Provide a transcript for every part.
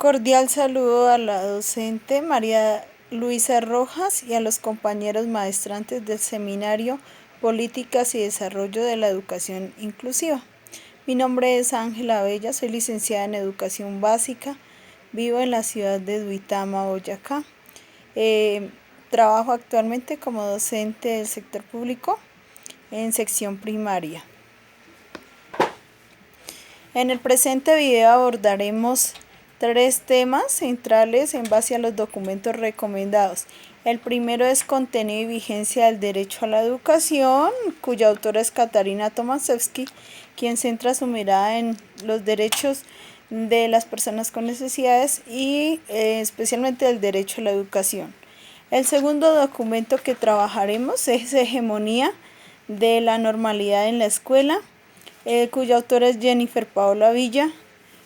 Cordial saludo a la docente María Luisa Rojas y a los compañeros maestrantes del Seminario Políticas y Desarrollo de la Educación Inclusiva. Mi nombre es Ángela Bella, soy licenciada en Educación Básica, vivo en la ciudad de Duitama, Boyacá. Trabajo actualmente como docente del sector público en sección primaria. En el presente video abordaremos 3 temas centrales en base a los documentos recomendados. El primero es contenido y vigencia del derecho a la educación, cuya autora es Katarina Tomaszewski, quien centra su mirada en los derechos de las personas con necesidades y especialmente el derecho a la educación. El segundo documento que trabajaremos es hegemonía de la normalidad en la escuela, cuya autora es Jennifer Paola Villa,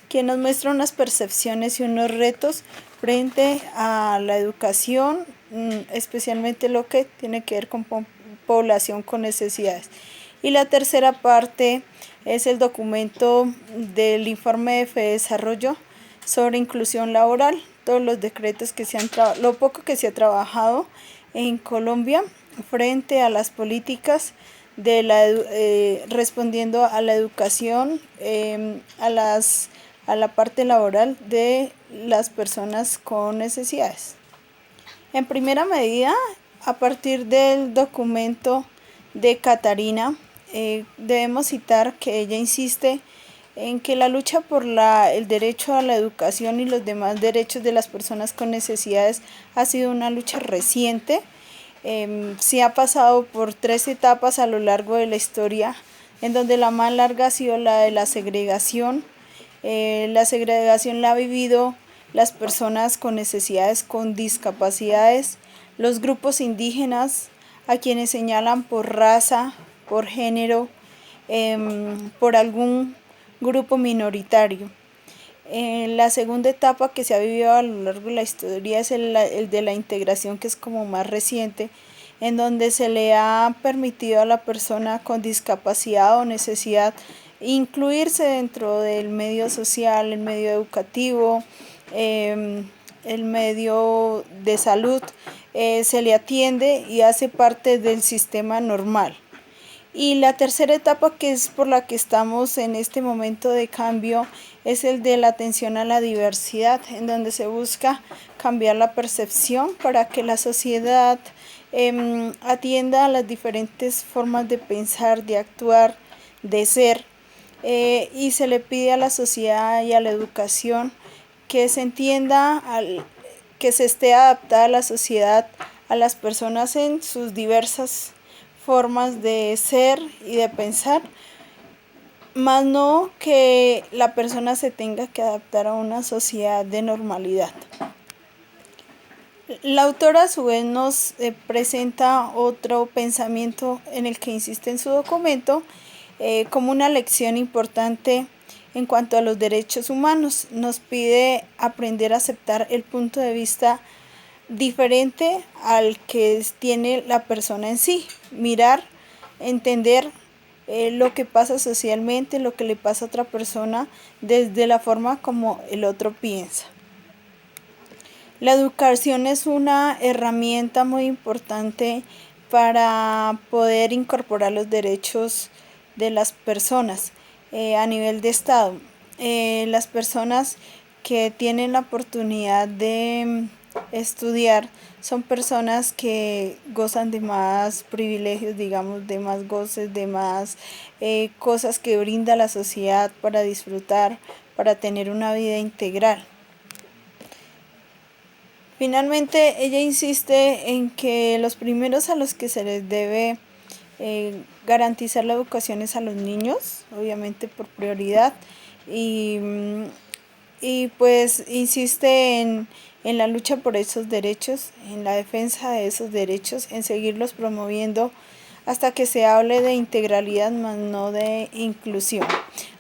quien nos muestra unas percepciones y unos retos frente a la educación, especialmente lo que tiene que ver con población con necesidades. Y la tercera parte es el documento del informe de FEDesarrollo sobre inclusión laboral, todos los decretos que lo poco que se ha trabajado en Colombia frente a las políticas de respondiendo a la educación, a la parte laboral de las personas con necesidades. En primera medida, a partir del documento de Katarina, debemos citar que ella insiste en que la lucha por el derecho a la educación y los demás derechos de las personas con necesidades ha sido una lucha reciente. Se ha pasado por 3 etapas a lo largo de la historia, en donde la más larga ha sido la de la segregación. La segregación la ha vivido las personas con necesidades, con discapacidades, los grupos indígenas, a quienes señalan por raza, por género, por algún grupo minoritario. La segunda etapa que se ha vivido a lo largo de la historia es el de la integración, que es como más reciente, en donde se le ha permitido a la persona con discapacidad o necesidad incluirse dentro del medio social, el medio educativo, el medio de salud, se le atiende y hace parte del sistema normal. Y la tercera etapa, que es por la que estamos en este momento de cambio, es el de la atención a la diversidad, en donde se busca cambiar la percepción para que la sociedad atienda a las diferentes formas de pensar, de actuar, de ser, y se le pide a la sociedad y a la educación que se entienda, que se esté adaptada a la sociedad, a las personas en sus diversas formas de ser y de pensar, más no que la persona se tenga que adaptar a una sociedad de normalidad. La autora a su vez nos presenta otro pensamiento en el que insiste en su documento como una lección importante en cuanto a los derechos humanos. Nos pide aprender a aceptar el punto de vista diferente al que tiene la persona en sí, mirar, entender lo que pasa socialmente, lo que le pasa a otra persona desde la forma como el otro piensa. La educación es una herramienta muy importante para poder incorporar los derechos de las personas a nivel de Estado. Las personas que tienen la oportunidad de estudiar son personas que gozan de más privilegios, digamos, de más goces, de más cosas que brinda la sociedad para disfrutar, para tener una vida integral. Finalmente, ella insiste en que los primeros a los que se les debe garantizar la educación es a los niños, obviamente por prioridad, y pues insiste en la lucha por esos derechos, en la defensa de esos derechos, en seguirlos promoviendo hasta que se hable de integralidad, más no de inclusión.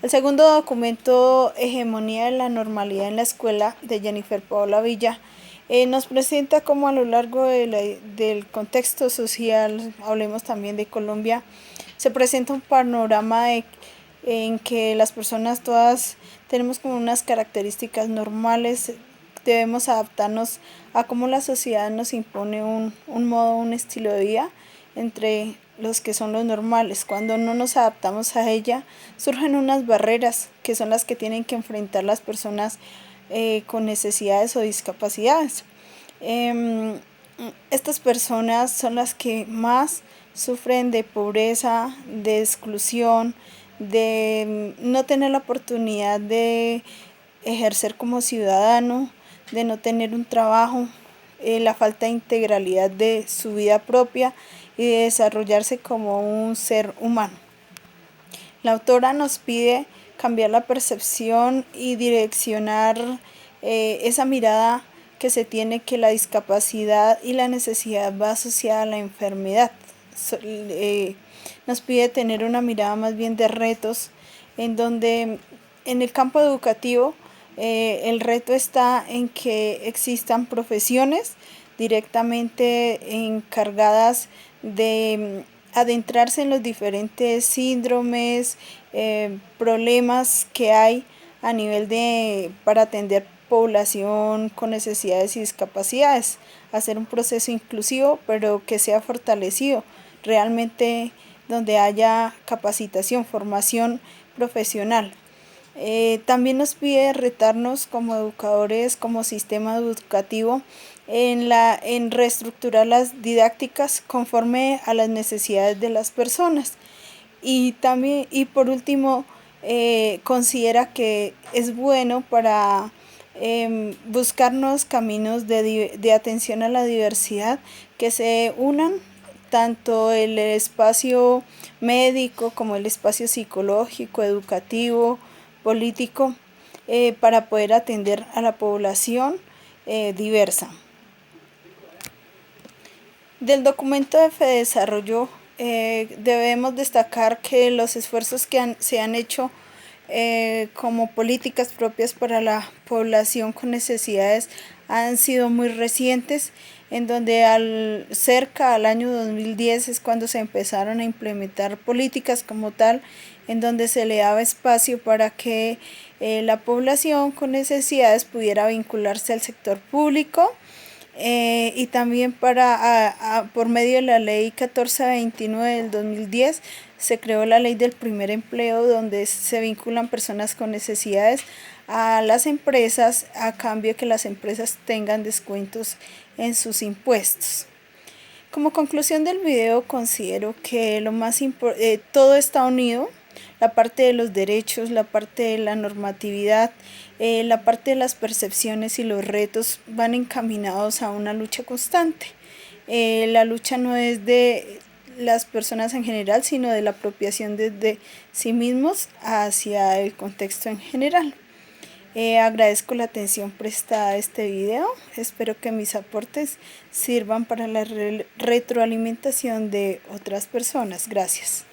El segundo documento, Hegemonía de la normalidad en la escuela, de Jennifer Paola Villa, nos presenta cómo a lo largo del contexto social, hablemos también de Colombia, se presenta un panorama en que las personas todas tenemos como unas características normales debemos adaptarnos a cómo la sociedad nos impone un modo, un estilo de vida entre los que son los normales. Cuando no nos adaptamos a ella, surgen unas barreras que son las que tienen que enfrentar las personas con necesidades o discapacidades. Estas personas son las que más sufren de pobreza, de exclusión, de no tener la oportunidad de ejercer como ciudadano, de no tener un trabajo, la falta de integralidad de su vida propia y de desarrollarse como un ser humano. La autora nos pide cambiar la percepción y direccionar esa mirada que se tiene, que la discapacidad y la necesidad va asociada a la enfermedad. Nos pide tener una mirada más bien de retos, en donde en el campo educativo el reto está en que existan profesiones directamente encargadas de adentrarse en los diferentes síndromes, problemas que hay a nivel para atender población con necesidades y discapacidades, hacer un proceso inclusivo pero que sea fortalecido, realmente donde haya capacitación, formación profesional. También nos pide retarnos como educadores, como sistema educativo, en reestructurar las didácticas conforme a las necesidades de las personas. Y por último, considera que es bueno para buscar nuevos caminos de atención a la diversidad, que se unan tanto el espacio médico como el espacio psicológico, educativo, político, para poder atender a la población diversa. Del documento de FEDesarrollo debemos destacar que los esfuerzos que se han hecho como políticas propias para la población con necesidades han sido muy recientes, en donde cerca al año 2010 es cuando se empezaron a implementar políticas como tal, en donde se le daba espacio para que la población con necesidades pudiera vincularse al sector público, y también por medio de la ley 1429 del 2010 se creó la ley del primer empleo, donde se vinculan personas con necesidades a las empresas a cambio de que las empresas tengan descuentos en sus impuestos. Como conclusión del video, considero que todo está unido: la parte de los derechos, la parte de la normatividad, la parte de las percepciones y los retos van encaminados a una lucha constante. La lucha no es de las personas en general, sino de la apropiación desde sí mismos hacia el contexto en general. Agradezco la atención prestada a este video. Espero que mis aportes sirvan para la retroalimentación de otras personas. Gracias.